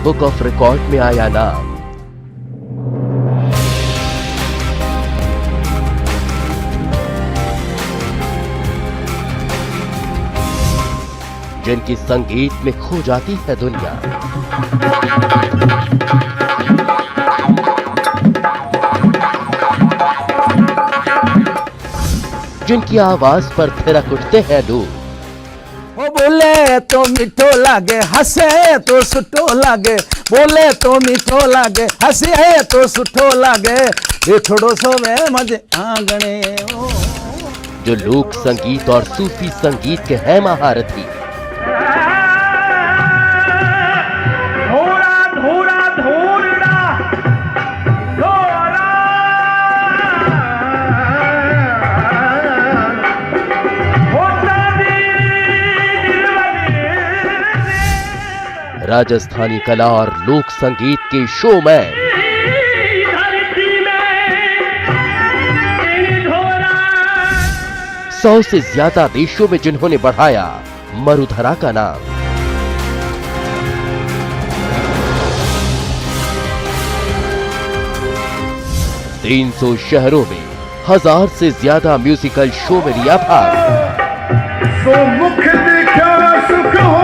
Book of record में आया नाम। जिनकी संगीत में खो जाती है दुनिया, जिनकी आवाज पर थिरक उठते हैं लोग। वो बोले तो मीठो लागे, हंसे तो सुठो लागे, बोले तो मीठो लागे, हंसे तो सुठो लागे, ये थोड़ो सो वे मजे आंगणे। जो लोक संगीत और सूफी संगीत के हैं महारथी, राजस्थानी कला और लोक संगीत के शो में 100 से ज्यादा देशों में जिन्होंने बढ़ाया मरुधरा का नाम। तीन 300 शहरों में 1000 से ज्यादा म्यूजिकल शो में लिया भाग। मुख दिखा सुख हो,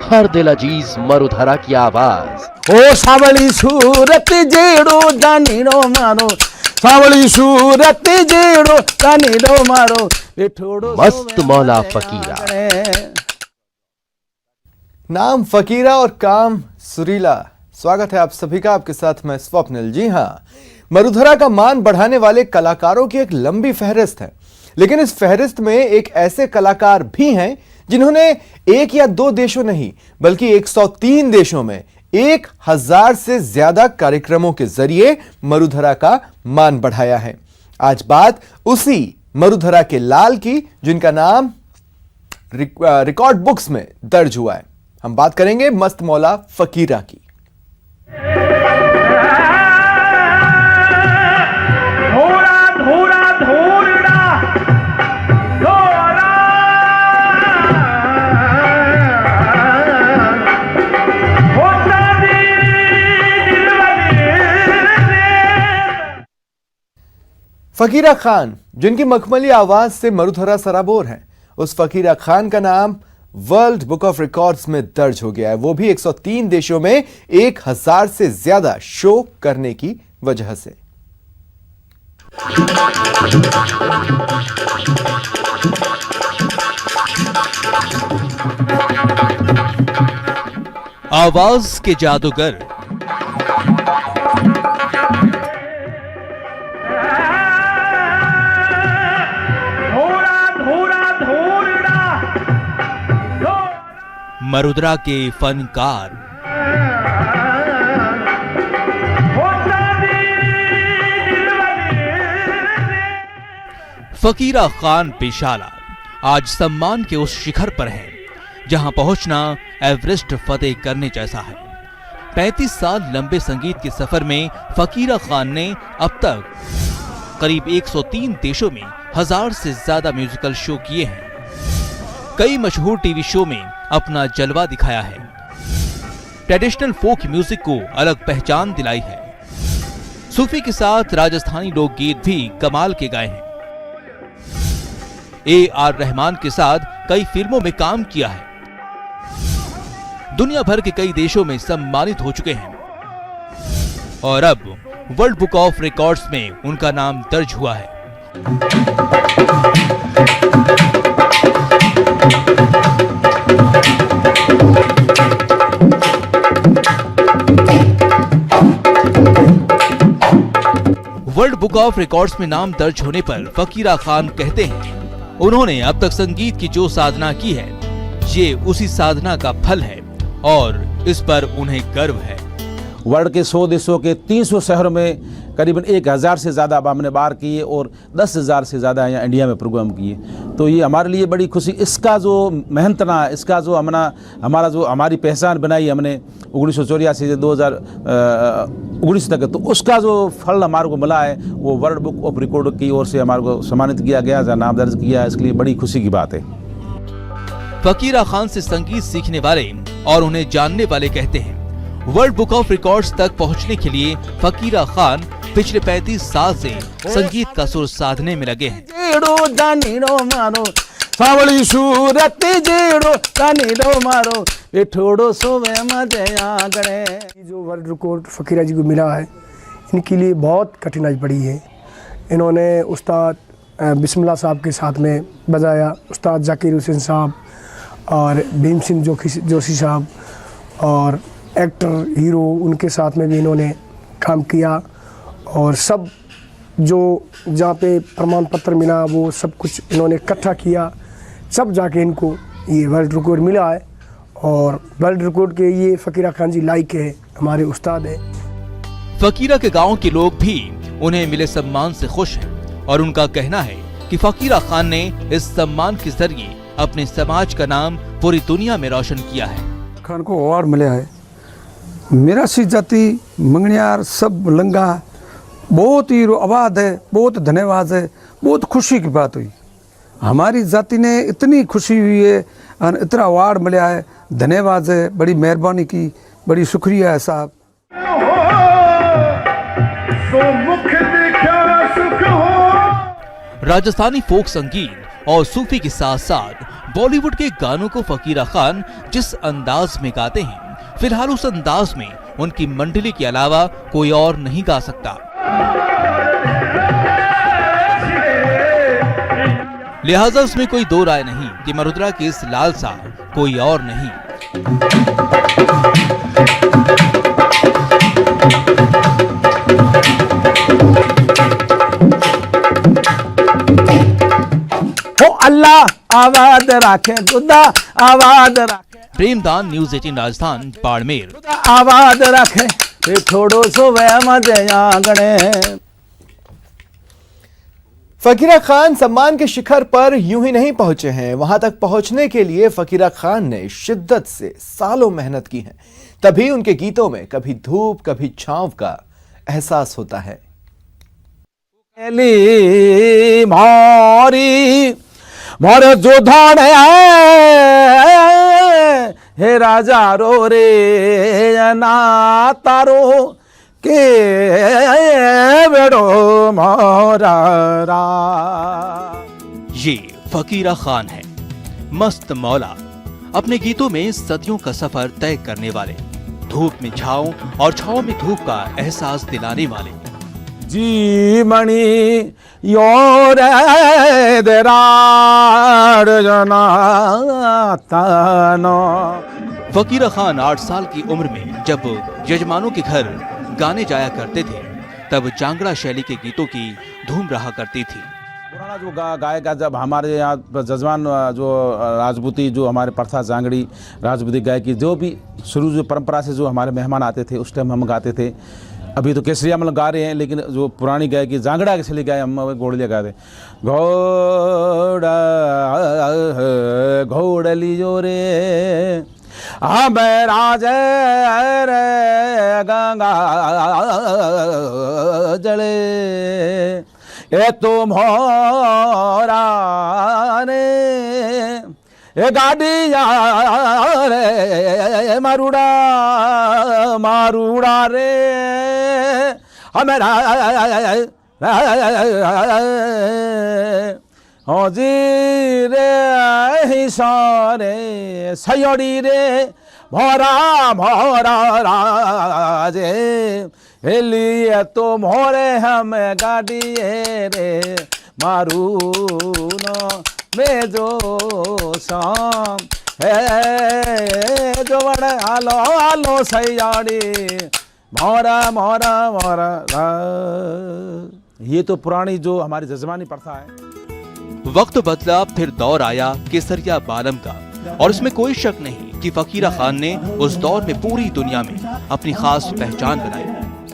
हर दिल अजीज मरुधरा की आवाज। ओ सावली सूरत जेड़ो जानीरो मारो, सावली सूरत जेड़ो जानीरो मारो, ये थोड़ो मस्त मौला फकीरा। नाम फकीरा और काम सुरीला। स्वागत है आप सभी का, आपके साथ मैं स्वप्निल। जी हाँ, मरुधरा का मान बढ़ाने वाले कलाकारों की एक लंबी फहरिस्त है, लेकिन इस फहरिस्त में एक ऐसे कलाकार भी हैं जिन्होंने एक या दो देशों नहीं बल्कि 103 देशों में 1000 से ज्यादा कार्यक्रमों के जरिए मरुधरा का मान बढ़ाया है। आज बात उसी मरुधरा के लाल की, जिनका नाम रिकॉर्ड बुक्स में दर्ज हुआ है। हम बात करेंगे मस्त मौला फकीरा की। फकीरा खान, जिनकी मखमली आवाज से मरुधरा सराबोर है, उस फकीरा खान का नाम वर्ल्ड बुक ऑफ रिकॉर्ड्स में दर्ज हो गया है, वो भी 103 देशों में 1000 से ज्यादा शो करने की वजह से। आवाज के जादूगर मरुधरा के फनकार फकीरा खान पेशाला आज सम्मान के उस शिखर पर है जहां पहुंचना एवरेस्ट फतेह करने जैसा है। 35 साल लंबे संगीत के सफर में फकीरा खान ने अब तक करीब 103 देशों में 1000 से ज्यादा म्यूजिकल शो किए हैं। कई मशहूर टीवी शो में अपना जलवा दिखाया है। ट्रेडिशनल फोक म्यूजिक को अलग पहचान दिलाई है। सूफी के साथ राजस्थानी लोकगीत भी कमाल के गाए हैं। AR रहमान के साथ कई फिल्मों में काम किया है। दुनिया भर के कई देशों में सम्मानित हो चुके हैं और अब वर्ल्ड बुक ऑफ रिकॉर्ड्स में उनका नाम दर्ज हुआ है। वर्ल्ड बुक ऑफ रिकॉर्ड्स में नाम दर्ज होने पर फकीरा खान कहते हैं, उन्होंने अब तक संगीत की जो साधना की है, ये उसी साधना का फल है और इस पर उन्हें गर्व है। वर्ल्ड के 100 देशों के 300 शहरों में करीबन 1000 से ज़्यादा अब हमने बाहर किए और 10,000 से ज़्यादा यहाँ इंडिया में प्रोग्राम किए। तो ये हमारे लिए बड़ी खुशी, इसका जो मेहनतना, इसका जो हमारा जो हमारी पहचान बनाई हमने 1984 से 2019 तक, तो उसका जो फल हमारे को मिला है वो वर्ल्ड बुक ऑफ रिकॉर्ड की ओर से हमारे को सम्मानित किया गया, नाम दर्ज किया। इसके लिए बड़ी खुशी की बात है। फकीरा खान से संगीत सीखने वाले और उन्हें जानने वाले कहते हैं वर्ल्ड बुक ऑफ रिकॉर्ड्स तक पहुंचने के लिए फकीरा खान पिछले 35 साल से संगीत का सुर साधने में लगे हैं। सावली सूरत जेड़ो कानीड़ो मारो ये ठोड़ो सोवे मजे आगणे। जो वर्ल्ड रिकॉर्ड फकीरा जी को मिला है, इनके लिए बहुत कठिनाई पड़ी है। इन्होंने उस्ताद बिस्मिल्लाह साहब के साथ में बजाया, उस्ताद जाकिर हुसैन साहब और भीम सिंह जोशी साहब और एक्टर हीरो, उनके साथ में भी इन्होंने काम किया। और सब जो जहाँ पे प्रमाण पत्र मिला वो सब कुछ इन्होंने इकट्ठा किया, सब जाके इनको ये वर्ल्ड रिकॉर्ड मिला है। और वर्ल्ड रिकॉर्ड के ये फकीरा खान जी लायक है, हमारे उस्ताद है। फकीरा के गांव के लोग भी उन्हें मिले सम्मान से खुश हैं और उनका कहना है कि फकीरा खान ने इस सम्मान के जरिए अपने समाज का नाम पूरी दुनिया में रोशन किया है। खान को अवार्ड मिला है, मेरा सी जाति मंगनियार सब लंगा बहुत ही आबाद है, बहुत धन्यवाद है, बहुत खुशी की बात हुई। हमारी जाति ने इतनी खुशी हुई है और इतना अवार्ड मिला है, धन्यवाद है, बड़ी मेहरबानी की, बड़ी शुक्रिया है साहब। राजस्थानी फोक संगीत और सूफी के साथ साथ बॉलीवुड के गानों को फकीरा खान जिस अंदाज में गाते हैं, फिलहाल उस अंदाज में उनकी मंडली के अलावा कोई और नहीं गा सकता। लिहाजा इसमें कोई दो राय नहीं कि मरुद्रा के इस लालसा कोई और नहीं। हो अल्लाह आवाज राखे, खुदा आवाज राखे। प्रेमदान, न्यूज़ 18 राजस्थान, बाड़मेर। आवाज रखे थोड़ो सो वे मजे आंगणे। फकीरा खान सम्मान के शिखर पर यूं ही नहीं पहुंचे हैं, वहां तक पहुंचने के लिए फकीरा खान ने शिद्दत से सालों मेहनत की है, तभी उनके गीतों में कभी धूप कभी छांव का एहसास होता है। मोरे जो धाने हे राजा रो रे ना तारो के बेड़ो मोरा। ये फकीरा खान है, मस्त मौला, अपने गीतों में सदियों का सफर तय करने वाले, धूप में छांव और छांव में धूप का एहसास दिलाने वाले। जी मणि योर दराड़ जना तानो। फकीरा खान 8 साल की उम्र में जब यजमानों के घर गाने जाया करते थे, तब जांगड़ा शैली के गीतों की धूम रहा करती थी। पुराना जो गायक जब हमारे यहाँ जजमान जो राजपूती जो हमारे प्रथा जांगड़ी राजपूती गायकी जो भी शुरू जो परंपरा से जो हमारे मेहमान आते थे उस टाइम हम गाते थे। अभी तो केसरिया मतलब गा रहे हैं, लेकिन जो पुरानी गायकी जांगड़ा के चले गाए हम घोड़लिया गाते। घोड़ा घोड़ली जो रे राज रे गंगा जले ए तुम मोरा ने ए गाड़ी रे मारूड़ा मारूड़ा रे हमेरा हो जी रे हिसारे सयोड़ी रे मोरा मोरा राजे लिए तो मोरे हम गाड़ी रे मारू न में जो शाम है जो बड़े आलो आलो सयाड़ी मोरा मोरा मोरा। ये तो पुरानी जो हमारी जजमानी प्रथा है। वक्त बदला, फिर दौर आया केसरिया बालम का, और इसमें कोई शक नहीं कि फकीरा खान ने उस दौर में पूरी दुनिया में अपनी खास पहचान बनाई।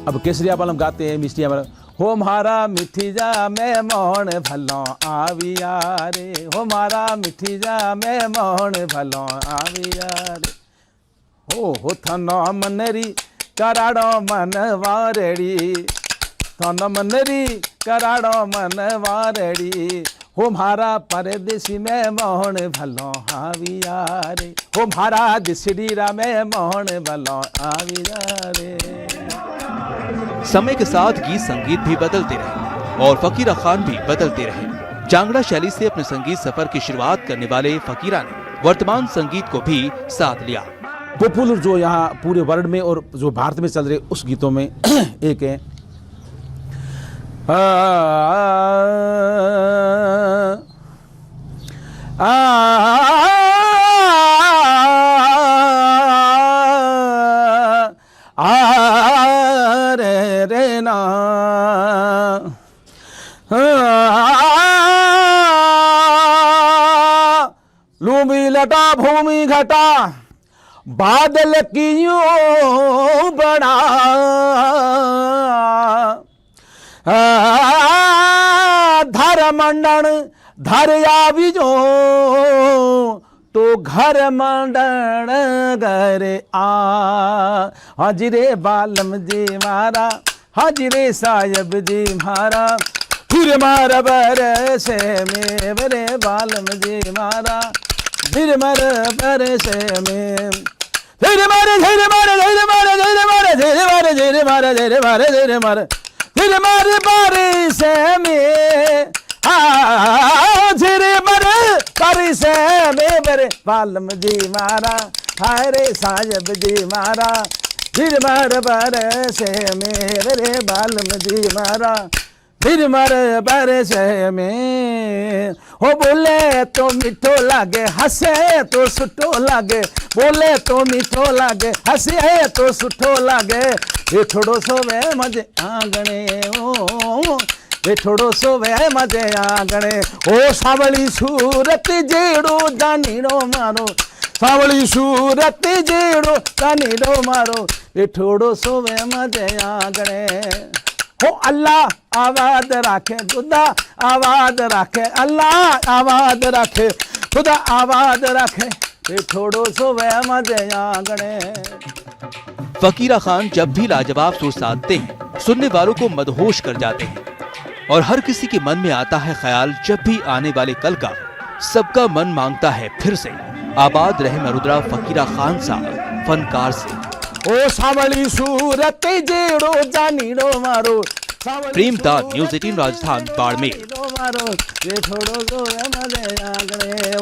अब केसरिया वाला हम गाते हैं मिष्टिया वाला, हो मारा मिठी जा मैं मोहन भलो आविया रे, हो मारा मिठी जा मैं मोहन भलो आविया रे, हो थनो मनरी कराड़ो मन वारेड़ी, थनो मनरी कराड़ो मन वारेड़ी, हो मारा परदेसी में मोहन भलो आविया रे, हो मारा दिसड़ीरा में मोहन भलो आविया रे। समय के साथ गीत संगीत भी बदलते रहे और फकीरा खान भी बदलते रहे। जांगड़ा शैली से अपने संगीत सफर की शुरुआत करने वाले फकीरा ने वर्तमान संगीत को भी साथ लिया। पॉपुलर जो यहाँ पूरे वर्ल्ड में और जो भारत में चल रहे उस गीतों में एक है रे रे ना लूमी लटा भूमि घटा बादल क्यों बड़ा, धर मंडन धर आवी जो तो घर मंडन घर हाजिरे बालम जी मारा, हाजिरे साहब जी मारा, फिर मार बरसे में बरे बालम जी मारा, फिर मर बरसे में धीरे मारे धीरे मारे धीरे मारे धीरे मारे धीरे मारे धीरे मारे धीरे मारे धीरे मारे धीरे मारे बारिश में धीरे मारे बारिश में मेरे बालम जी मारा, हाय रे साहब जी मारा, धीरे मार बारिश में मेरे बालम जी मारा, फिर मर बारिश में। हो बोले तो मीठो लागे, हंसे तो सुठो लागे, बोले तो मीठो लागे, हंसे तो सुठो लागे, ये थोड़ो सो वे मजे आंगणे ओ, ये थोड़ो सो वे मजे आंगणे ओ, सावली सूरत जेड़ो जानीड़ो मारो, सावली सूरत जेड़ो जानीड़ो मारो, ये थोड़ो सो वे मजे आंगणे। हो अल्लाह आवाज रखे खुदा आवाज रखे, अल्लाह आवाज रखे खुदा आवाज रखे, ये थोड़ो सो वे मजे आंगणे। फकीरा खान जब भी लाजवाब सुर साधते हैं सुनने वालों को मदहोश कर जाते हैं और हर किसी के मन में आता है ख्याल जब भी आने वाले कल का, सबका मन मांगता है फिर से आबाद रहे मरुद्रा फकीरा खान साहब फनकार से। ओ सावली सूरत जेड़ो जानीड़ो मारो, प्रेमदान न्यूज़ 18 राजस्थान बाड़मेर। मारो ये थोड़ो सो वे मजे आंगणे ओ,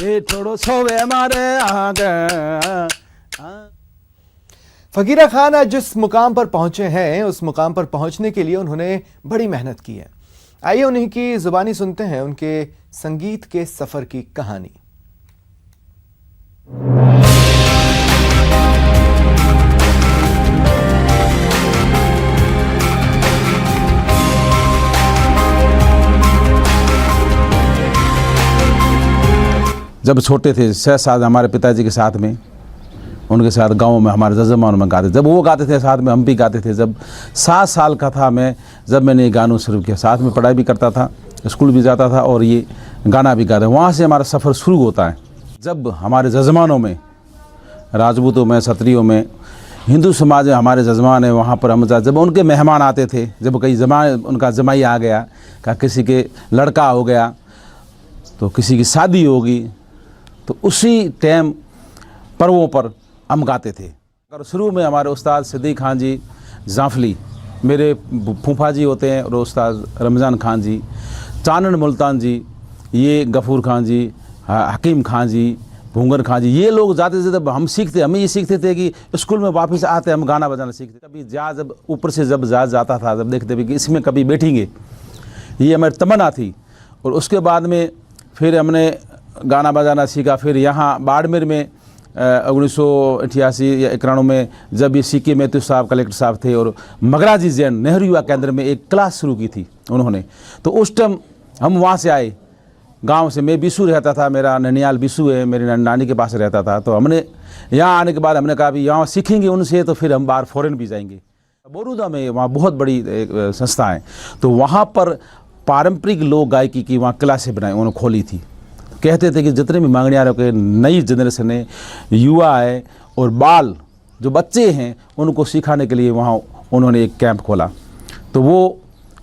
ये थोड़ो सो वे मारे आंगणे। फकीरा खान आज जिस मुकाम पर पहुंचे हैं उस मुकाम पर पहुंचने के लिए उन्होंने बड़ी मेहनत की है। आइए उन्हीं की जुबानी सुनते हैं उनके संगीत के सफर की कहानी। जब छोटे थे 6 साल हमारे पिताजी के साथ में, उनके साथ गाँव में हमारे जजमान में गाते, जब वो गाते थे साथ में हम भी गाते थे। जब 7 साल का था मैं, जब मैंने ये गानों शुरू किया, साथ में पढ़ाई भी करता था, स्कूल भी जाता था और ये गाना भी गाता। वहाँ से हमारा सफ़र शुरू होता है। जब हमारे जजमानों में, राजपूतों में, क्षत्रियों में, हिंदू समाज में हमारे जजमान है, वहाँ पर हम जब उनके मेहमान आते थे, जब कई उनका जमाई आ गया, का किसी के लड़का हो गया तो किसी की शादी होगी, तो उसी टाइम पर्वों पर हम गाते थे। और शुरू में हमारे उस्ताद सिद्दीक खान जी जाफली, मेरे फूफा जी होते हैं, और उस्ताद रमज़ान खान जी, चानन मुल्तान जी, ये गफूर खान जी, हकीम खान जी, भूंगर खान जी, ये लोग जाते थे। जब हम सीखते, हमें ये सीखते थे कि स्कूल में वापस आते हम गाना बजाना सीखते। कभी जहाज जब ऊपर से जब जहाज जाता था, जब देखते थे कि इसमें कभी बैठेंगे, ये हमारी तमन्ना थी। और उसके बाद में फिर हमने गाना बजाना सीखा। फिर यहाँ बाड़मेर में 1988 या 91 में जब ये सीके मैथ्यू साहब कलेक्टर साहब थे और मगराजी जैन नेहरू युवा केंद्र में एक क्लास शुरू की थी उन्होंने, तो उस टाइम हम वहाँ से आए गांव से। मैं बिसू रहता था, मेरा ननियाल बिसू है, मेरी नानी के पास रहता था। तो हमने यहाँ आने के बाद हमने कहा भी यहाँ सीखेंगे उनसे तो फिर हम बाहर फॉरेन भी जाएंगे। बोरूदा में वहाँ बहुत बड़ी एक संस्था है, तो वहाँ पर पारंपरिक लोक गायकी की वहाँ क्लासें बनाई, उन्होंने खोली थी। कहते थे कि जितने भी मांगणियारों के नई जनरेशन है, युवा है और बाल जो बच्चे हैं, उनको सिखाने के लिए वहाँ उन्होंने एक कैंप खोला। तो वो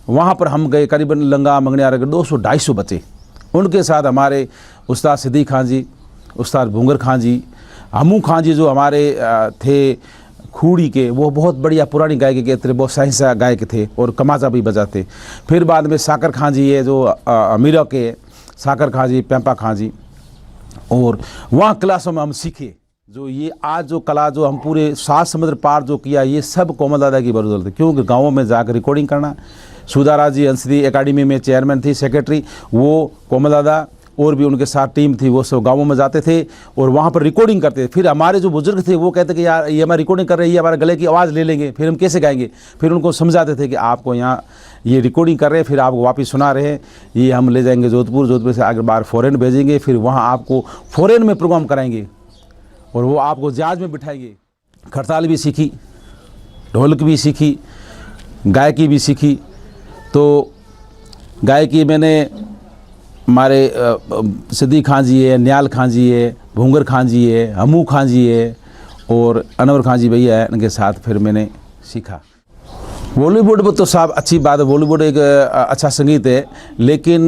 वहाँ पर हम गए, करीबन लंगा मंगणियारों के 200-250 बच्चे, उनके साथ हमारे उस्ताद सिद्दीक खान जी, उस्ताद भूंगर खान जी, हमू खान जी जो हमारे थे खूड़ी के, वो बहुत बढ़िया पुरानी गायकी के थे, बहुत सही सा गायक थे और कमाजा भी बजाते। फिर बाद में साकर खान जी है जो अमीरा के, साकर खान जी, पेंपा खान जी, और वहाँ क्लासों में हम सीखे। जो ये आज जो कला जो हम पूरे 7 समुद्र पार जो किया, ये सब कोमल दादा की बदौलत है। क्योंकि गाँवों में जाकर रिकॉर्डिंग करना, सुधारा जी अंशदी एकेडमी में चेयरमैन थी, सेक्रेटरी, वो कोमल दादा और भी उनके साथ टीम थी, वो सब गाँवों में जाते थे और वहाँ पर रिकॉर्डिंग करते थे। फिर हमारे जो बुजुर्ग थे वो कहते कि यार ये हमारी रिकॉर्डिंग कर रही है, हमारे गले की आवाज़ ले लेंगे, फिर हम कैसे गाएंगे। फिर उनको समझाते थे कि आपको यहाँ ये रिकॉर्डिंग कर रहे हैं, फिर आपको वापस सुना रहे हैं, ये हम ले जाएंगे जोधपुर, जोधपुर से अगले बार फ़ॉरेन भेजेंगे, फिर वहाँ आपको फ़ॉरेन में प्रोग्राम कराएंगे और वो आपको जहाज में बिठाएंगे। खड़ताल भी सीखी, ढोलक भी सीखी, गायकी भी सीखी। तो गायकी मैंने हमारे सिद्दीक खान जी है, न्याल खान जी है, भूंगर खान जी है, हमू खान जी है और अनवर खान जी भैया है, इनके साथ फिर मैंने सीखा। बॉलीवुड में तो साहब अच्छी बात है, बॉलीवुड एक अच्छा संगीत है, लेकिन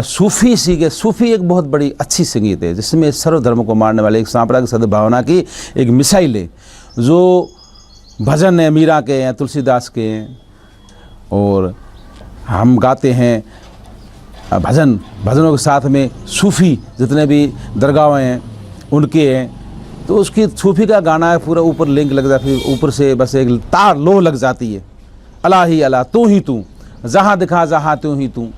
सूफ़ी सीखे, सूफ़ी एक बहुत बड़ी अच्छी संगीत है जिसमें सर्वधर्म को मानने वाले एक सांप्रदायिक सद्भावना की एक मिसाइल है। जो भजन है मीरा के हैं, तुलसीदास के हैं, और हम गाते हैं भजनों के साथ में सूफ़ी जितने भी दरगाह हैं उनके हैं। तो उसकी सूफ़ी का गाना है, पूरा ऊपर लिंक लग जाती है, ऊपर से बस एक तार लो लग जाती है, अला ही अला तू ही तू, जहाँ दिखा जहाँ तू ही तू,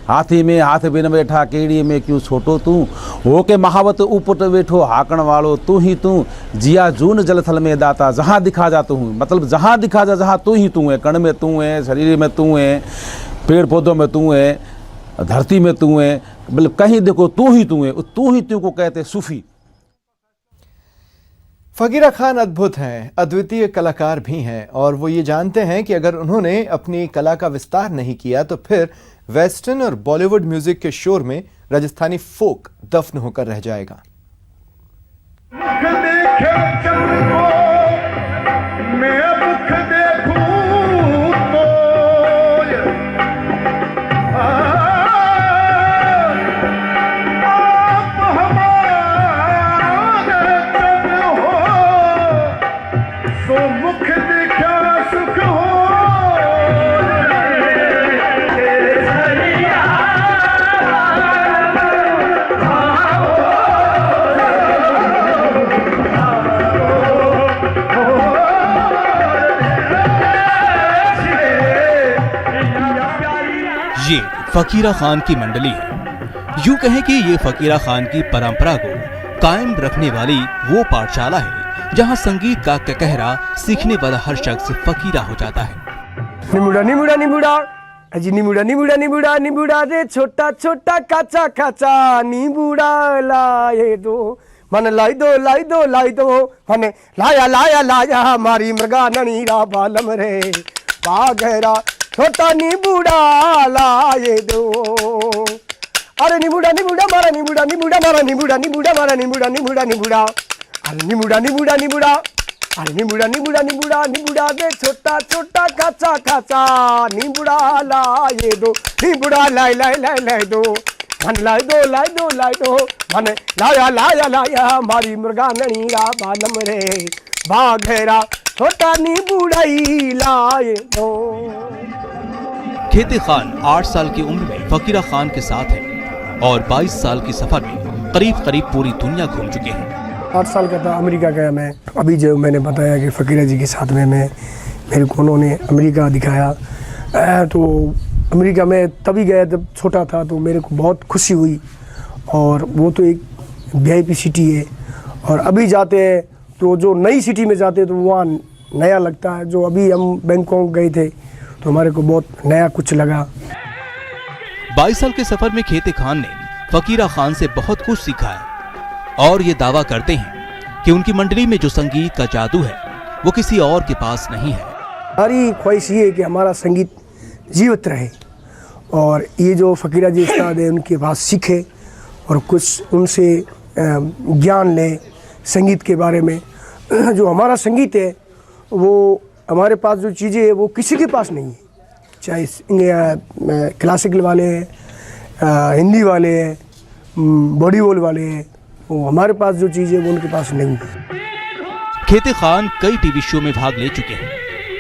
हाथी में हाथ बिन बैठा, केड़ी में क्यों छोटो तू, हो के महावत ऊपर बैठो हाकण वालो तू ही तू, जिया जून जलथल में दाता, जहाँ दिखा जा तू हूँ। मतलब जहाँ दिखा जा जहाँ तू ही तू है, कण में तू है, शरीर में तू है, पेड़ पौधों में तू है, धरती में तू है, मतलब कहीं देखो तू ही तू है, तू ही तू को कहते सूफी। फकीरा खान अद्भुत हैं, अद्वितीय कलाकार भी हैं और वो ये जानते हैं कि अगर उन्होंने अपनी कला का विस्तार नहीं किया तो फिर वेस्टर्न और बॉलीवुड म्यूजिक के शोर में राजस्थानी फोक दफन होकर रह जाएगा। ये फकीरा खान की मंडली है। यूं कहें कि ये फकीरा खान की परंपरा को कायम रखने वाली वो पाठशाला है जहां संगीत का कहरा सीखने वाला हर शख्स फकीरा हो जाता है। निमुड़ा निमुड़ा निमुड़ा अजी निमुड़ा निमुड़ा निमुड़ा निमुड़ा रे छोटा छोटा काचा काचा निमुड़ा लाए दो मन लाई दो लाई दो लाई दो मन लाया लाया लाया हमारी मृगा ननीरा बालम रे बागेरा छोटा निमुड़ा लाए दो। अरे निमुड़ा निमुड़ा मारा निमुड़ा निमुड़ा मारा निमुड़ा निमुड़ा मारा निमुड़ा निमुड़ा निमुड़ा अरे निमुड़ा निमुड़ा निमुड़ा अरे निमुड़ा निमुड़ा निमुड़ा निमुड़ा दे छोटा छोटा काचा काचा निमुड़ा लाए दो निमुड़ा लाई लाई लाई लाई दो मन लाई दो मन लाया लाया लाया हमारी मृगा ननीरा बालम रे बाघेरा छोटा निमुड़ाई लाए दो। खेती खान 8 साल की उम्र में फकीरा खान के साथ हैं और 22 साल की सफर में करीब करीब पूरी दुनिया घूम चुके हैं। 8 साल का था, अमेरिका गया मैं। अभी जो मैंने बताया कि फकीरा जी के साथ में मेरे को उन्होंने अमेरिका दिखाया, तो अमेरिका में तभी गया जब छोटा था, तो मेरे को बहुत खुशी हुई। और वो तो एक VIP सिटी है, और अभी जाते हैं तो जो नई सिटी में जाते हैं तो वहाँ नया लगता है। जो अभी हम बैंकॉक गए थे तो हमारे को बहुत नया कुछ लगा। 22 साल के सफर में खेती खान ने फकीरा खान से बहुत कुछ सीखा है और ये दावा करते हैं कि उनकी मंडली में जो संगीत का जादू है वो किसी और के पास नहीं है। हमारी ख्वाहिश ये है कि हमारा संगीत जीवित रहे और ये जो फ़कीरा जी उस्ताद है उनके पास सीखे और कुछ उनसे ज्ञान लें संगीत के बारे में। जो हमारा संगीत है वो हमारे पास जो चीज़ें है वो किसी के पास नहीं है, चाहे क्लासिकल वाले हैं, हिंदी वाले हैं, बॉडी वॉल वाले हैं, वो हमारे पास जो चीज़ें वो उनके पास नहीं है। खेते खान कई टीवी शो में भाग ले चुके हैं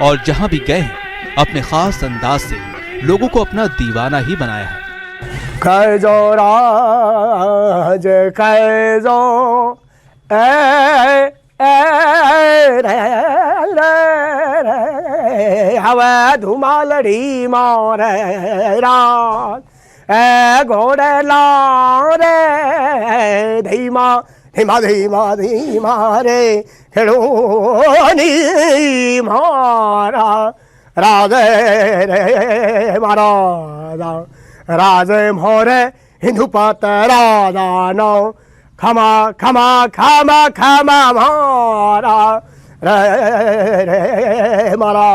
और जहां भी गए हैं अपने खास अंदाज से लोगों को अपना दीवाना ही बनाया है। कैजो राज कैजो हवा धुमालड़ी मारे रात घोड़े लारे धीमा धीमा धीमा धीमा रे खेड़ोनी मारा राजे रे मारा राजे मोरे हिंदू पात राजा नो खमा खमा खमा खमा मारा रे रे मारा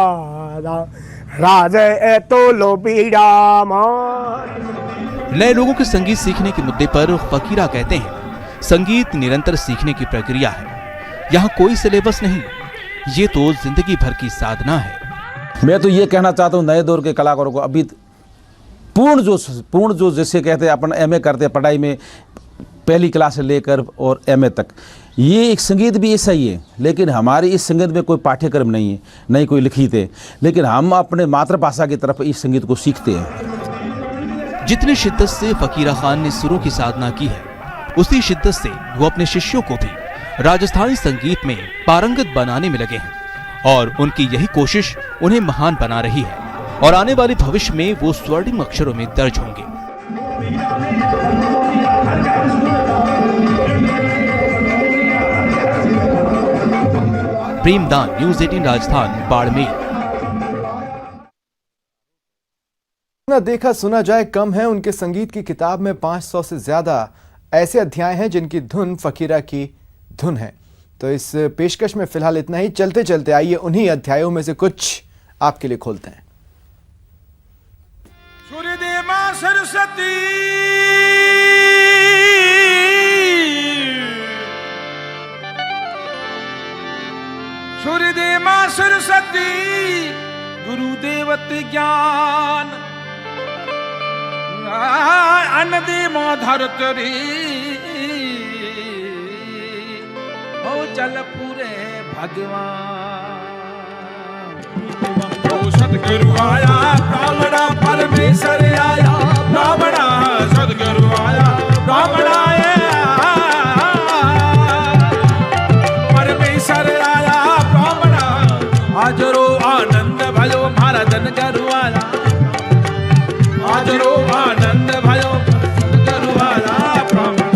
राजे ए तो लो बीड़ा मार। नए लोगों के संगीत सीखने के मुद्दे पर फकीरा कहते हैं, संगीत निरंतर सीखने की प्रक्रिया है, यहाँ कोई सिलेबस नहीं, ये तो जिंदगी भर की साधना है। मैं तो ये कहना चाहता हूँ नए दौर के कलाकारों को, अभी पूर्ण जो जैसे कहते हैं अपन एमए करते हैं पढ़ाई में पहली क्लास से लेकर और एमए तक, ये एक संगीत भी ऐसा ही है, लेकिन हमारे इस संगीत में कोई पाठ्यक्रम नहीं है, नहीं कोई लिखित है, लेकिन हम अपने मातृभाषा की तरफ इस संगीत को सीखते हैं। जितनी शिद्दत से फकीरा खान ने सुरों की साधना की है, उसी शिद्दत से वो अपने शिष्यों को भी राजस्थानी संगीत में पारंगत बनाने में लगे हैं और उनकी यही कोशिश उन्हें महान बना रही है और आने वाले भविष्य में वो स्वर्णिम अक्षरों में दर्ज होंगे। प्रेमदान, न्यूज़ 18 राजस्थान, बाड़मेर। ना देखा सुना जाए कम है, उनके संगीत की किताब में 500 से ज्यादा ऐसे अध्याय हैं जिनकी धुन फकीरा की धुन है। तो इस पेशकश में फिलहाल इतना ही। चलते चलते आइए उन्हीं अध्यायों में से कुछ आपके लिए खोलते हैं। सूर्यदेव मां सरस्वती सूर्यदेव मां सरस्वती गुरुदेवत ज्ञान अनदे मां धरतरी हो चल पूरे भगवान। सतगुरु आया ब्राह्मणा परमेश्वर आया ब्राह्मणा सतगुरु आया ब्राह्मणा परमेश्वर आया ब्राह्मणा हाजरो आनंद भयो मारा जन गुरु आया हाजरो आनंद भयो गुरु आया ब्राह्मणा।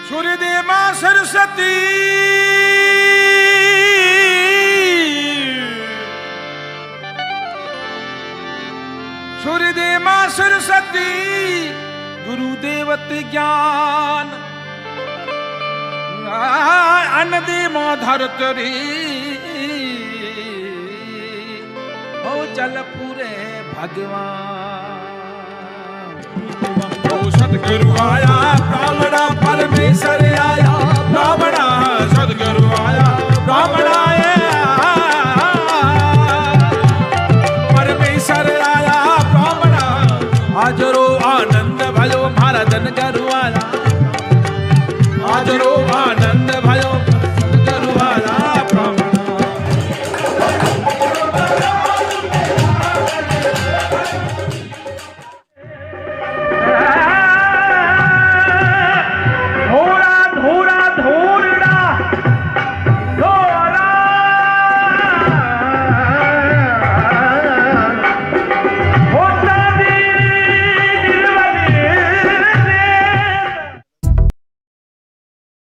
सूर्यदेव मां सरस्वती सूर्यदेव मां सरस्वती गुरुदेवत ज्ञान अनदे मां धरतरी हो चल पूरे भगवान। सतगुरु आया ब्राह्मणा परमेश्वर आया ब्राह्मणा सतगुरु आया ब्राह्मणा परमेश्वर आया ब्राह्मणा हाजरो आनंद भयो मारा जन गुरु आया